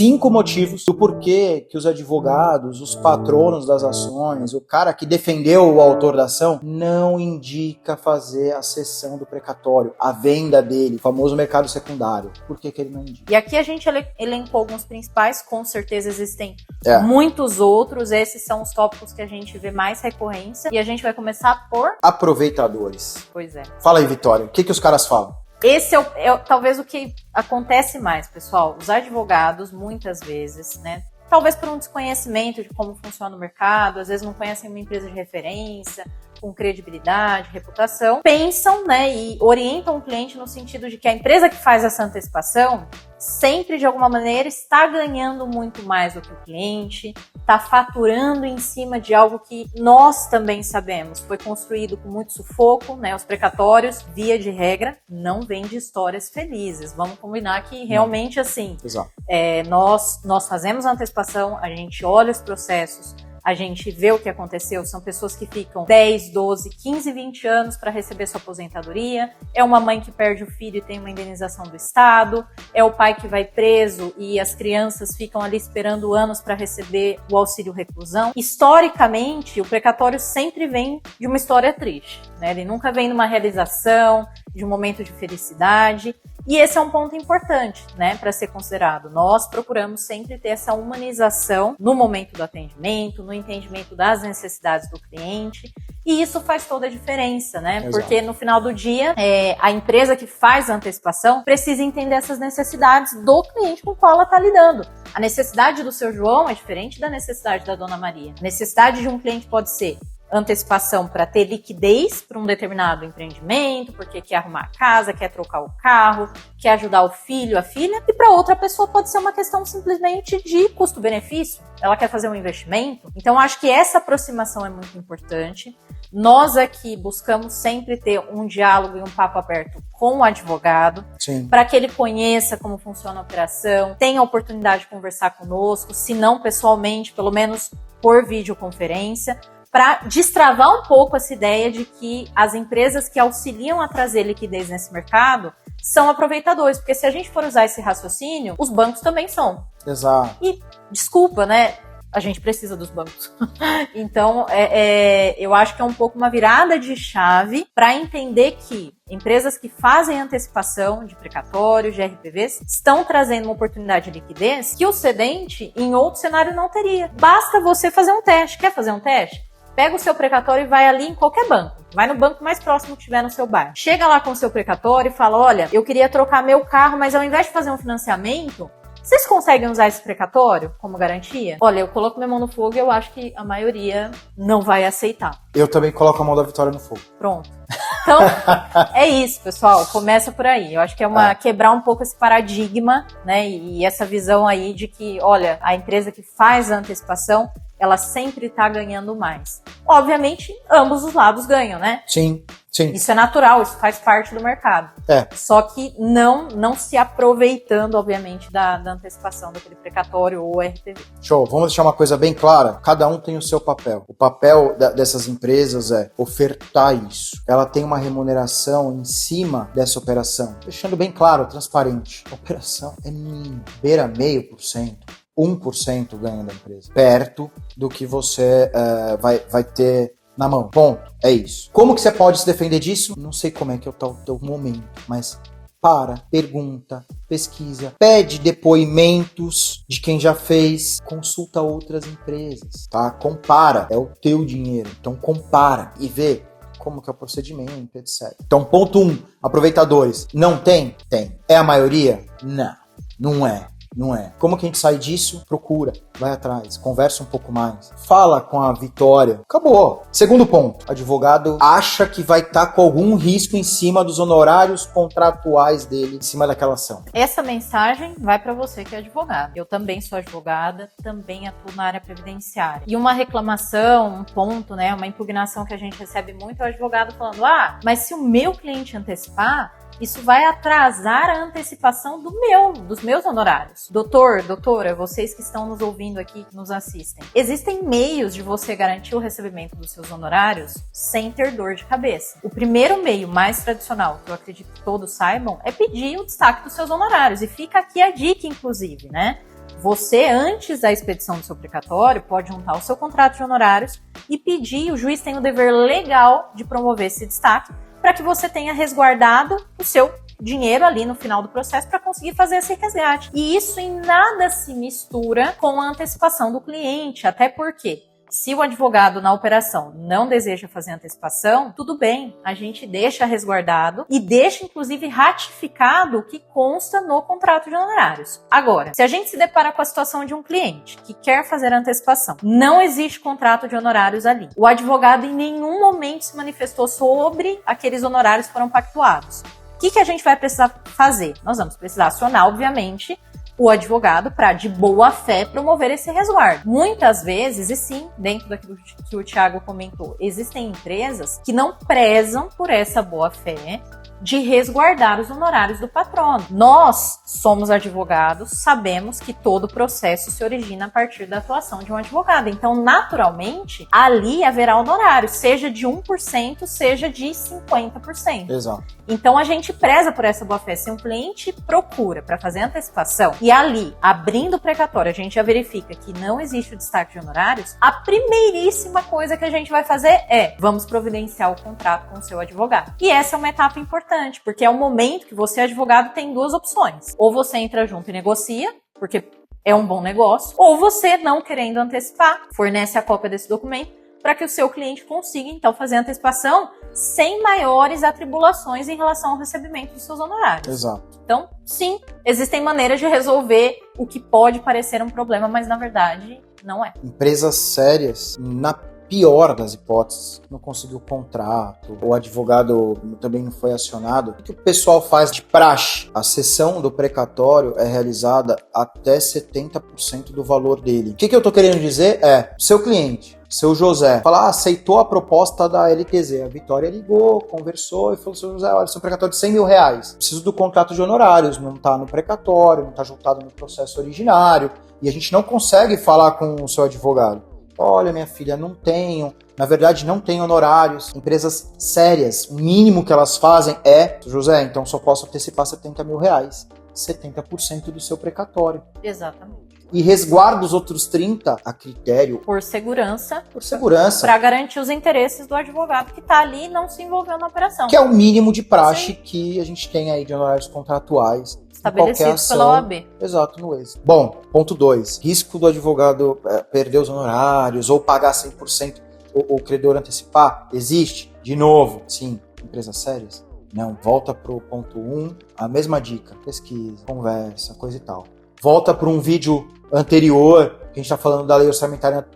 5 motivos do porquê que os advogados, os patronos das ações, o cara que defendeu o autor da ação, não indica fazer a cessão do precatório, a venda dele, o famoso mercado secundário. Por que ele não indica? E aqui a gente elencou alguns principais, com certeza existem muitos outros, esses são os tópicos que a gente vê mais recorrência, e a gente vai começar por... aproveitadores. Pois é. Fala aí, Vitória, o que os caras falam? Esse é talvez o que acontece mais, pessoal. Os advogados, muitas vezes, né? Talvez por um desconhecimento de como funciona o mercado, às vezes não conhecem uma empresa de referência, com credibilidade, reputação, pensam, né, e orientam o cliente no sentido de que a empresa que faz essa antecipação sempre, de alguma maneira, está ganhando muito mais do que o cliente, está faturando em cima de algo que nós também sabemos. Foi construído com muito sufoco, né? Os precatórios, via de regra, não vêm de histórias felizes. Vamos combinar que realmente, assim, nós fazemos a antecipação, a gente olha os processos, a gente vê o que aconteceu, são pessoas que ficam 10, 12, 15, 20 anos para receber sua aposentadoria, é uma mãe que perde o filho e tem uma indenização do Estado, é o pai que vai preso e as crianças ficam ali esperando anos para receber o auxílio reclusão. Historicamente, o precatório sempre vem de uma história triste, né? Ele nunca vem de uma realização, de um momento de felicidade, e esse é um ponto importante, né, para ser considerado. Nós procuramos sempre ter essa humanização no momento do atendimento, no entendimento das necessidades do cliente, e isso faz toda a diferença, né? Exato. Porque no final do dia, a empresa que faz a antecipação precisa entender essas necessidades do cliente com o qual ela está lidando. A necessidade do seu João é diferente da necessidade da Dona Maria. A necessidade de um cliente pode ser antecipação para ter liquidez para um determinado empreendimento, porque quer arrumar a casa, quer trocar o carro, quer ajudar o filho, a filha, e para outra pessoa pode ser uma questão simplesmente de custo-benefício. Ela quer fazer um investimento. Então, acho que essa aproximação é muito importante. Nós aqui buscamos sempre ter um diálogo e um papo aberto com o advogado, para que ele conheça como funciona a operação, tenha a oportunidade de conversar conosco, se não pessoalmente, pelo menos por videoconferência, para destravar um pouco essa ideia de que as empresas que auxiliam a trazer liquidez nesse mercado são aproveitadores, porque se a gente for usar esse raciocínio, os bancos também são. Exato. E, desculpa, né? A gente precisa dos bancos. Então, eu acho que é um pouco uma virada de chave para entender que empresas que fazem antecipação de precatórios, de RPVs, estão trazendo uma oportunidade de liquidez que o cedente, em outro cenário, não teria. Basta você fazer um teste. Quer fazer um teste? Pega o seu precatório e vai ali em qualquer banco. Vai no banco mais próximo que tiver no seu bairro. Chega lá com o seu precatório e fala, olha, eu queria trocar meu carro, mas ao invés de fazer um financiamento, vocês conseguem usar esse precatório como garantia? Olha, eu coloco minha mão no fogo e eu acho que a maioria não vai aceitar. Eu também coloco a mão da Vitória no fogo. Pronto. Então, é isso, pessoal. Começa por aí. Eu acho que é quebrar um pouco esse paradigma, né? E essa visão aí de que, olha, a empresa que faz a antecipação, ela sempre está ganhando mais. Obviamente, ambos os lados ganham, né? Sim. Isso é natural, isso faz parte do mercado. Só que não se aproveitando, obviamente, da antecipação daquele precatório ou RPV. Show. Vamos deixar uma coisa bem clara. Cada um tem o seu papel. O papel dessas empresas é ofertar isso. Ela tem uma remuneração em cima dessa operação. Deixando bem claro, transparente. A operação é mínima. Beira 0,5%. 1% ganho da empresa. Perto do que você vai ter na mão. Ponto. É isso. Como que você pode se defender disso? Não sei como é que é o teu momento, mas pergunta, pesquisa, pede depoimentos de quem já fez, consulta outras empresas, tá? Compara. É o teu dinheiro. Então compara e vê como que é o procedimento, etc. Então, ponto 1, aproveitadores. Não tem? Tem. É a maioria? Não é. Como que a gente sai disso? Procura, vai atrás, conversa um pouco mais, fala com a Vitória. Acabou. Segundo ponto, advogado acha que vai estar com algum risco em cima dos honorários contratuais dele, em cima daquela ação. Essa mensagem vai para você que é advogado. Eu também sou advogada, também atuo na área previdenciária. E uma reclamação, um ponto, né, uma impugnação que a gente recebe muito é o advogado falando, mas se o meu cliente antecipar, isso vai atrasar a antecipação dos meus honorários. Doutor, doutora, vocês que estão nos ouvindo aqui, que nos assistem, existem meios de você garantir o recebimento dos seus honorários sem ter dor de cabeça. O primeiro meio mais tradicional, que eu acredito que todos saibam, é pedir o destaque dos seus honorários. E fica aqui a dica, inclusive, né? Você, antes da expedição do seu precatório, pode juntar o seu contrato de honorários e pedir, o juiz tem o dever legal de promover esse destaque para que você tenha resguardado o seu dinheiro ali no final do processo para conseguir fazer esse resgate. E isso em nada se mistura com a antecipação do cliente, até porque se o advogado na operação não deseja fazer antecipação, tudo bem, a gente deixa resguardado e deixa inclusive ratificado o que consta no contrato de honorários. Agora, se a gente se depara com a situação de um cliente que quer fazer antecipação, não existe contrato de honorários ali. O advogado em nenhum momento se manifestou sobre aqueles honorários que foram pactuados. O que a gente vai precisar fazer? Nós vamos precisar acionar, obviamente, o advogado para, de boa fé, promover esse resguardo. Muitas vezes, e sim, dentro daquilo que o Thiago comentou, existem empresas que não prezam por essa boa fé de resguardar os honorários do patrono. Nós somos advogados, sabemos que todo processo se origina a partir da atuação de um advogado. Então, naturalmente, ali haverá honorário, seja de 1%, seja de 50%. Exato. Então, a gente preza por essa boa-fé. Se um cliente procura para fazer antecipação e ali, abrindo o precatório, a gente já verifica que não existe o destaque de honorários, a primeiríssima coisa que a gente vai fazer é, vamos providenciar o contrato com o seu advogado. E essa é uma etapa importante, porque é o momento que você, advogado, tem duas opções. Ou você entra junto e negocia, porque é um bom negócio, ou você, não querendo antecipar, fornece a cópia desse documento para que o seu cliente consiga, então, fazer a antecipação sem maiores atribulações em relação ao recebimento dos seus honorários. Exato. Então, sim, existem maneiras de resolver o que pode parecer um problema, mas, na verdade, não é. Empresas sérias, na pior das hipóteses, não conseguiu contrato, o advogado também não foi acionado. O que o pessoal faz de praxe? A cessão do precatório é realizada até 70% do valor dele. O que eu estou querendo dizer é, seu cliente, seu José, fala, aceitou a proposta da LTZ. A Vitória ligou, conversou e falou, seu José, olha, seu precatório de 100 mil reais. Preciso do contrato de honorários, não está no precatório, não está juntado no processo originário, e a gente não consegue falar com o seu advogado. Olha, minha filha, não tenho. Na verdade, não tenho honorários. Empresas sérias, o mínimo que elas fazem é, José, então só posso antecipar 70 mil reais. 70% do seu precatório. Exatamente. E resguarda os outros 30 a critério. Por segurança. Por segurança. Para garantir os interesses do advogado que está ali e não se envolveu na operação. Que é o mínimo de praxe que a gente tem aí de honorários contratuais. Estabelecidos pela OAB. Exato, no êxito. Bom, ponto 2. Risco do advogado perder os honorários ou pagar 100% o credor antecipar? Existe? De novo, sim. Empresas sérias? Não. Volta pro ponto 1. A mesma dica. Pesquisa, conversa, coisa e tal. Volta para um vídeo anterior, que a gente está falando da lei orçamentária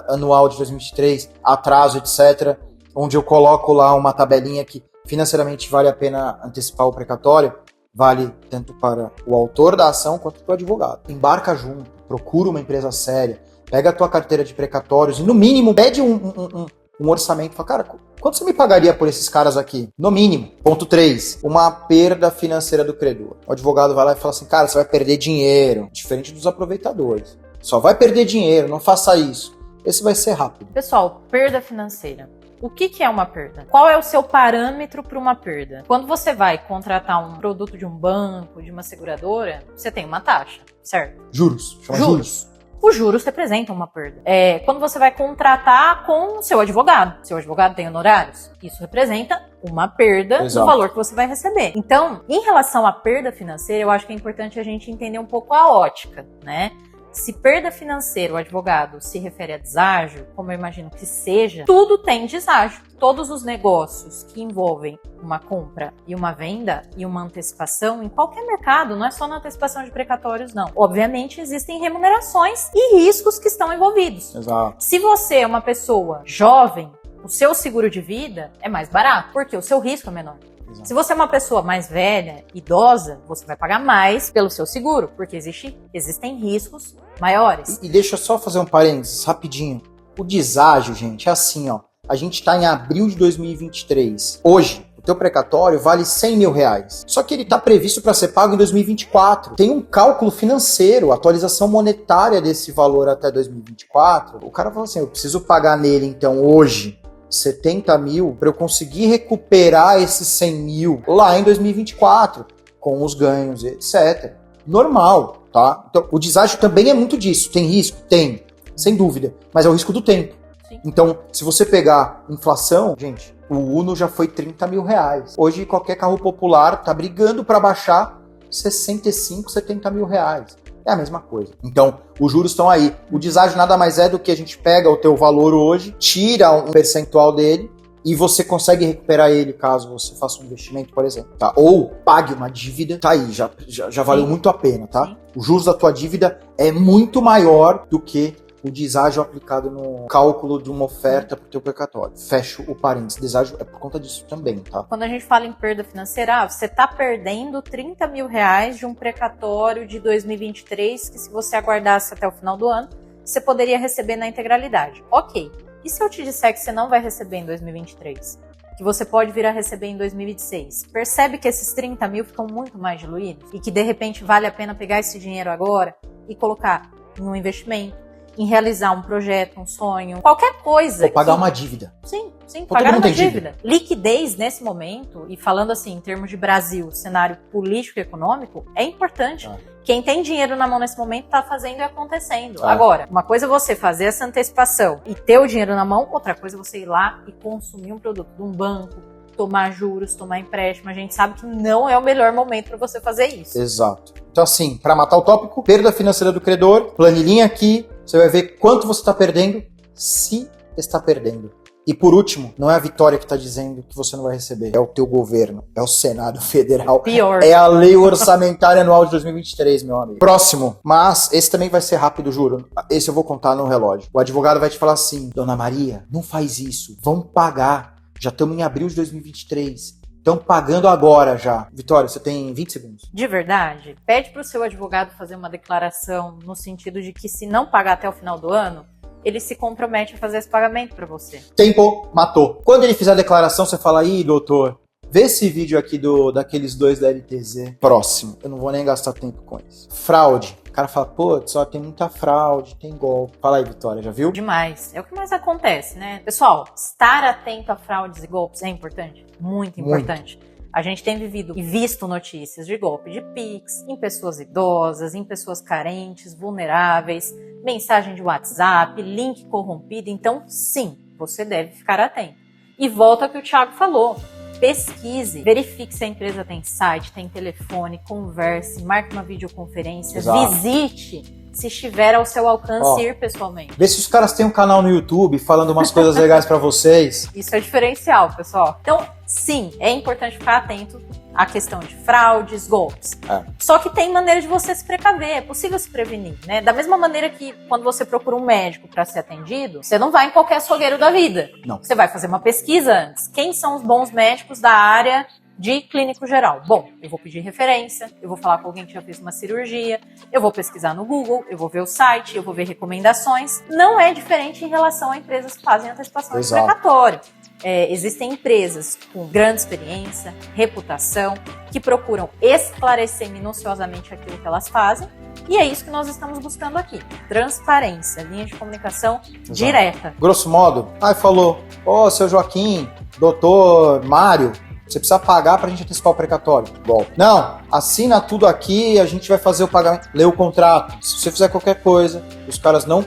anual de 2023, atraso, etc., onde eu coloco lá uma tabelinha que financeiramente vale a pena antecipar o precatório. Vale tanto para o autor da ação quanto para o advogado. Embarca junto, procura uma empresa séria, pega a tua carteira de precatórios e, no mínimo, pede um orçamento. Fala, cara, quanto você me pagaria por esses caras aqui? No mínimo. Ponto 3. Uma perda financeira do credor. O advogado vai lá e fala assim, cara, você vai perder dinheiro, diferente dos aproveitadores. Só vai perder dinheiro, não faça isso. Esse vai ser rápido. Pessoal, perda financeira. O que é uma perda? Qual é o seu parâmetro para uma perda? Quando você vai contratar um produto de um banco, de uma seguradora, você tem uma taxa, certo? Juros. Chama juros. Os juros representam uma perda. Quando você vai contratar com o seu advogado tem honorários, isso representa uma perda do valor que você vai receber. Então, em relação à perda financeira, eu acho que é importante a gente entender um pouco a ótica, né? Se perda financeira, o advogado se refere a deságio, como eu imagino que seja, tudo tem deságio. Todos os negócios que envolvem uma compra e uma venda e uma antecipação, em qualquer mercado, não é só na antecipação de precatórios, não. Obviamente, existem remunerações e riscos que estão envolvidos. Exato. Se você é uma pessoa jovem, o seu seguro de vida é mais barato, porque o seu risco é menor. Exato. Se você é uma pessoa mais velha, idosa, você vai pagar mais pelo seu seguro, porque existem riscos maiores. E deixa eu só fazer um parênteses rapidinho. O deságio, gente, é assim, ó. A gente está em abril de 2023. Hoje, o teu precatório vale 100 mil reais. Só que ele está previsto para ser pago em 2024. Tem um cálculo financeiro, atualização monetária desse valor até 2024. O cara fala assim, eu preciso pagar nele, então, hoje, 70 mil para eu conseguir recuperar esses 100 mil lá em 2024, com os ganhos, etc. Normal. tá? Então, o deságio também é muito disso. Tem risco? Tem, sem dúvida. Mas é o risco do tempo. Sim. Então, se você pegar inflação, gente, o Uno já foi 30 mil reais. Hoje, qualquer carro popular tá brigando para baixar 65, 70 mil reais. É a mesma coisa. Então, os juros estão aí. O deságio nada mais é do que a gente pega o teu valor hoje, tira um percentual dele e você consegue recuperar ele caso você faça um investimento, por exemplo. Tá? Ou pague uma dívida. Tá aí, já valeu muito a pena, tá? Sim. Os juros da tua dívida é muito maior do que o deságio aplicado no cálculo de uma oferta para o teu precatório. Fecho o parênteses. Deságio é por conta disso também, tá? Quando a gente fala em perda financeira, você está perdendo 30 mil reais de um precatório de 2023 que, se você aguardasse até o final do ano, você poderia receber na integralidade. Ok. E se eu te disser que você não vai receber em 2023? Que você pode vir a receber em 2026? Percebe que esses 30 mil ficam muito mais diluídos? E que, de repente, vale a pena pegar esse dinheiro agora e colocar em um investimento, em realizar um projeto, um sonho, qualquer coisa. Ou pagar uma dívida. Sim, Pô, pagar todo mundo uma tem dívida. Liquidez nesse momento, e falando assim em termos de Brasil, cenário político e econômico, é importante. Quem tem dinheiro na mão nesse momento está fazendo e acontecendo. Agora, uma coisa é você fazer essa antecipação e ter o dinheiro na mão, outra coisa é você ir lá e consumir um produto de um banco, tomar juros, tomar empréstimo. A gente sabe que não é o melhor momento para você fazer isso. Exato. Então, assim, para matar o tópico, perda financeira do credor, planilhinha aqui, você vai ver quanto você está perdendo, se está perdendo. E por último, não é a Vitória que está dizendo que você não vai receber, é o teu governo, é o Senado Federal, Pior. é a Lei Orçamentária Anual de 2023, meu amigo. Próximo, mas esse também vai ser rápido, juro. Esse eu vou contar no relógio. O advogado vai te falar assim: Dona Maria, não faz isso, vamos pagar. Já estamos em abril de 2023. Estão pagando agora já. Vitória, você tem 20 segundos. De verdade, pede para o seu advogado fazer uma declaração no sentido de que, se não pagar até o final do ano, ele se compromete a fazer esse pagamento para você. Tempo, matou. Quando ele fizer a declaração, você fala: ih, doutor, vê esse vídeo aqui daqueles dois da LTZ. Próximo. Eu não vou nem gastar tempo com isso. Fraude. O cara fala: pô, só tem muita fraude, tem golpe. Fala aí, Vitória, já viu? Demais. É o que mais acontece, né? Pessoal, estar atento a fraudes e golpes é importante? Muito importante. A gente tem vivido e visto notícias de golpe de Pix, em pessoas idosas, em pessoas carentes, vulneráveis, mensagem de WhatsApp, link corrompido. Então, sim, você deve ficar atento. E volta ao que o Thiago falou. Pesquise, verifique se a empresa tem site, tem telefone, converse, marque uma videoconferência, Exato. Visite, se estiver ao seu alcance, ir pessoalmente. Vê se os caras têm um canal no YouTube falando umas coisas legais pra vocês. Isso é diferencial, pessoal. Então, sim, é importante ficar atento à questão de fraudes, golpes. Só que tem maneira de você se precaver, é possível se prevenir, né? Da mesma maneira que quando você procura um médico para ser atendido, você não vai em qualquer açougueiro da vida. Não. Você vai fazer uma pesquisa antes. Quem são os bons médicos da área de clínico geral? Bom, eu vou pedir referência, eu vou falar com alguém que já fez uma cirurgia, eu vou pesquisar no Google, eu vou ver o site, eu vou ver recomendações. Não é diferente em relação a empresas que fazem antecipação de precatório. Existem empresas com grande experiência, reputação, que procuram esclarecer minuciosamente aquilo que elas fazem, e é isso que nós estamos buscando aqui. Transparência, linha de comunicação direta. Grosso modo, falou: ô, seu Joaquim, doutor Mário, você precisa pagar pra gente antecipar o precatório. Golpe. Não, assina tudo aqui, a gente vai fazer o pagamento. Lê o contrato. Se você fizer qualquer coisa, os caras não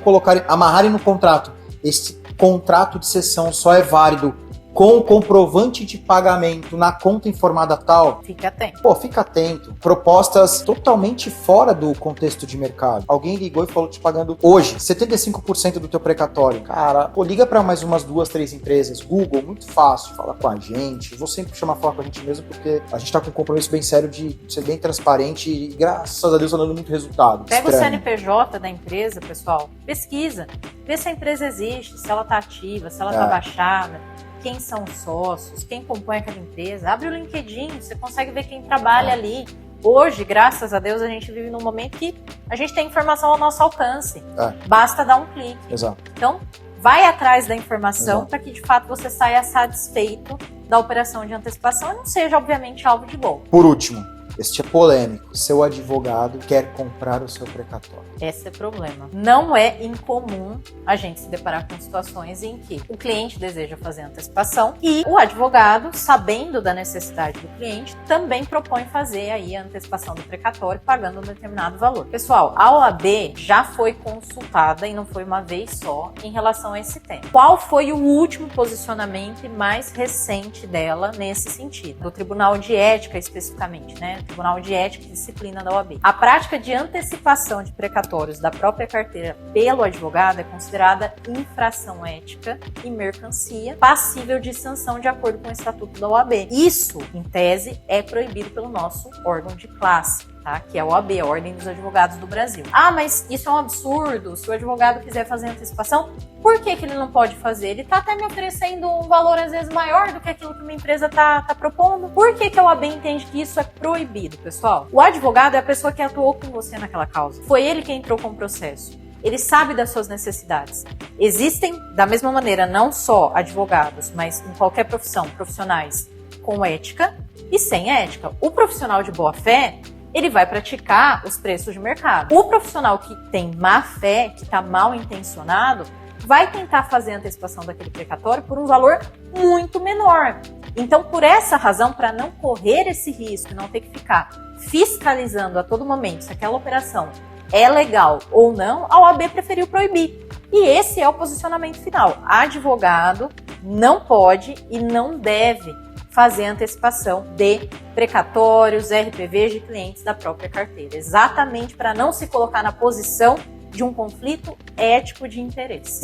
amarrarem no contrato, esse contrato de cessão só é válido com comprovante de pagamento na conta informada tal. Fica atento. Pô, fica atento. Propostas totalmente fora do contexto de mercado. Alguém ligou e falou te pagando hoje 75% do teu precatório. Cara, pô, liga para mais umas 2, 3 empresas. Google, muito fácil. Fala com a gente. Vou sempre chamar a falar com a gente mesmo, porque a gente tá com um compromisso bem sério de ser bem transparente e, graças a Deus, tá dando muito resultado. Pega o CNPJ da empresa, pessoal. Pesquisa. Vê se a empresa existe, se ela tá ativa, se ela tá baixada. Quem são os sócios, quem compõe aquela empresa. Abre o LinkedIn, você consegue ver quem trabalha ali. Hoje, graças a Deus, a gente vive num momento que a gente tem informação ao nosso alcance. Basta dar um clique. Exato. Então, vai atrás da informação para que, de fato, você saia satisfeito da operação de antecipação e não seja, obviamente, alvo de golpe. Por último, Este é polêmico. Seu advogado quer comprar o seu precatório. Esse é o problema. Não é incomum a gente se deparar com situações em que o cliente deseja fazer antecipação e o advogado, sabendo da necessidade do cliente, também propõe fazer aí a antecipação do precatório pagando um determinado valor. Pessoal, a OAB já foi consultada e não foi uma vez só em relação a esse tema. Qual foi o último posicionamento mais recente dela nesse sentido? Do Tribunal de Ética especificamente, né? Tribunal de Ética e Disciplina da OAB. A prática de antecipação de precatórios da própria carteira pelo advogado é considerada infração ética e mercancia passível de sanção de acordo com o Estatuto da OAB. Isso, em tese, é proibido pelo nosso órgão de classe, tá? Que é a OAB, a Ordem dos Advogados do Brasil. Ah, mas isso é um absurdo. Se o advogado quiser fazer antecipação, por que ele não pode fazer? Ele está até me oferecendo um valor às vezes maior do que aquilo que uma empresa está propondo. Por que a OAB entende que isso é proibido, pessoal? O advogado é a pessoa que atuou com você naquela causa. Foi ele que entrou com o processo. Ele sabe das suas necessidades. Existem, da mesma maneira, não só advogados, mas em qualquer profissão, profissionais com ética e sem ética. O profissional de boa fé, ele vai praticar os preços de mercado. O profissional que tem má fé, que está mal intencionado, vai tentar fazer a antecipação daquele precatório por um valor muito menor. Então, por essa razão, para não correr esse risco e não ter que ficar fiscalizando a todo momento se aquela operação é legal ou não, a OAB preferiu proibir. E esse é o posicionamento final. Advogado não pode e não deve fazer antecipação de precatórios, RPVs de clientes da própria carteira. Exatamente para não se colocar na posição de um conflito ético de interesses.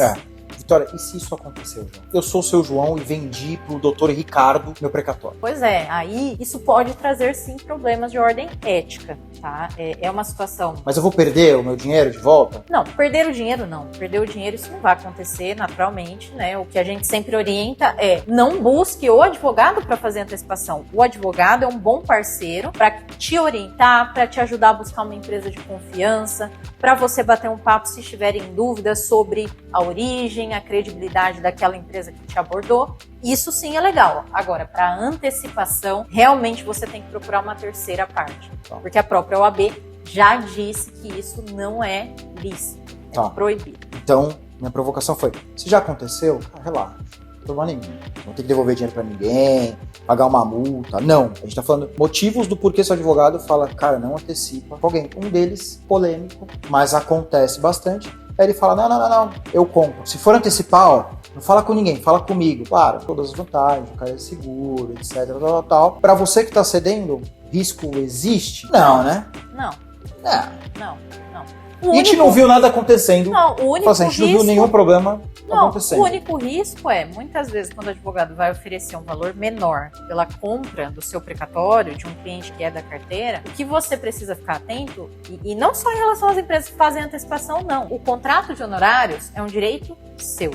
Vitória, e se isso aconteceu, João? Eu sou o seu João e vendi pro doutor Ricardo meu precatório. Pois é, aí isso pode trazer sim problemas de ordem ética, tá? É uma situação... Mas eu vou perder o meu dinheiro de volta? Não, perder o dinheiro não. Perder o dinheiro isso não vai acontecer naturalmente, né? O que a gente sempre orienta é não busque o advogado para fazer antecipação. O advogado é um bom parceiro para te orientar, para te ajudar a buscar uma empresa de confiança, para você bater um papo se estiver em dúvida sobre a origem, a credibilidade daquela empresa que te abordou. Isso sim é legal. Agora, para antecipação, realmente você tem que procurar uma terceira parte. Porque a própria OAB já disse que isso não é lícito, é proibido. Então, minha provocação foi, se já aconteceu, relaxa. Não nenhum. Não tem que devolver dinheiro pra ninguém, pagar uma multa. Não. A gente tá falando motivos do porquê seu advogado fala, cara, não antecipa com alguém. Um deles, polêmico, mas acontece bastante. Aí ele fala, não, eu compro. Se for antecipar, ó, não fala com ninguém, fala comigo. Claro, todas as vantagens, o cara é seguro, etc, tal. Pra você que tá cedendo, risco existe? Não, né? Não. Não. A gente não viu nada acontecendo. Não, o único assim, a gente não viu nenhum problema acontecendo. O único risco é, muitas vezes, quando o advogado vai oferecer um valor menor pela compra do seu precatório de um cliente que é da carteira, o que você precisa ficar atento, e não só em relação às empresas que fazem antecipação, não. O contrato de honorários é um direito seu.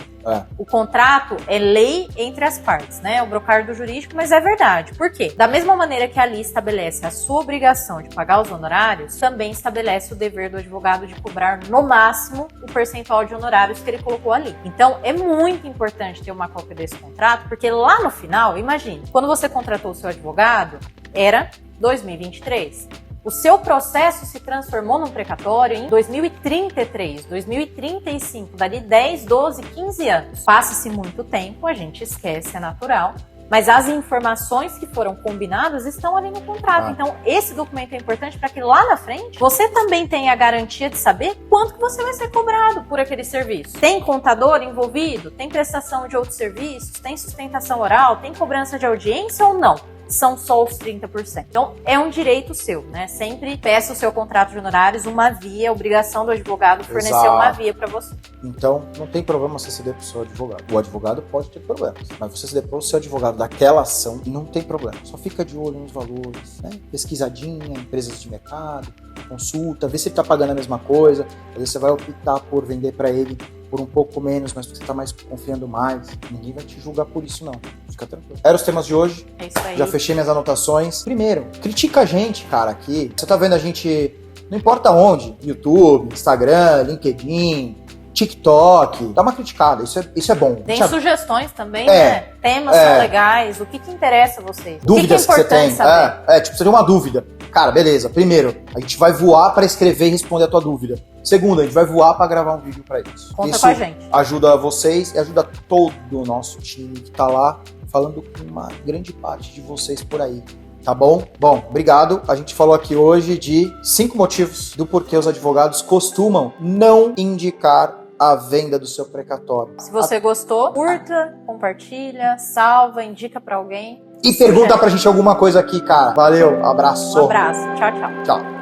O contrato é lei entre as partes, né? É o brocardo jurídico, mas é verdade. Por quê? Da mesma maneira que a lei estabelece a sua obrigação de pagar os honorários, também estabelece o dever do advogado de cobrar no máximo o percentual de honorários que ele colocou ali. Então, é muito importante ter uma cópia desse contrato, porque lá no final, imagine, quando você contratou o seu advogado, era 2023. O seu processo se transformou num precatório em 2033, 2035, dali 10, 12, 15 anos. Passa-se muito tempo, a gente esquece, é natural. Mas as informações que foram combinadas estão ali no contrato. Então, esse documento é importante para que lá na frente você também tenha a garantia de saber quanto que você vai ser cobrado por aquele serviço. Tem contador envolvido? Tem prestação de outros serviços? Tem sustentação oral? Tem cobrança de audiência ou não? São só os 30%. Então, é um direito seu, né? Sempre peça o seu contrato de honorários, uma via, obrigação do advogado fornecer uma via para você. Então, não tem problema você ceder para o seu advogado. O advogado pode ter problemas, mas você ceder para o seu advogado daquela ação, não tem problema. Só fica de olho nos valores, né? Pesquisadinha, empresas de mercado, consulta, vê se ele está pagando a mesma coisa. Às vezes você vai optar por vender para ele por um pouco menos, mas você está mais confiando mais. Ninguém vai te julgar por isso, não. Fica tranquilo. Eram os temas de hoje. É isso aí. Já fechei minhas anotações. Primeiro, critica a gente, cara, aqui. Você tá vendo a gente, não importa onde, YouTube, Instagram, LinkedIn, TikTok, dá uma criticada, isso é bom. Tem sugestões também, né? Temas são legais, o que interessa a vocês? Dúvidas o que é importante que você tem. saber? Tipo, você tem uma dúvida. Cara, beleza. Primeiro, a gente vai voar para escrever e responder a tua dúvida. Segundo, a gente vai voar para gravar um vídeo para isso. Conta Isso com a gente. ajuda vocês e ajuda todo o nosso time que tá lá, falando com uma grande parte de vocês por aí. Tá bom? Bom, obrigado. A gente falou aqui hoje de 5 motivos do porquê os advogados costumam não indicar a venda do seu precatório. Se você gostou, curta, compartilha, salva, indica pra alguém. E pergunta pra gente alguma coisa aqui, cara. Valeu, abraço. Um abraço. Tchau, tchau. Tchau.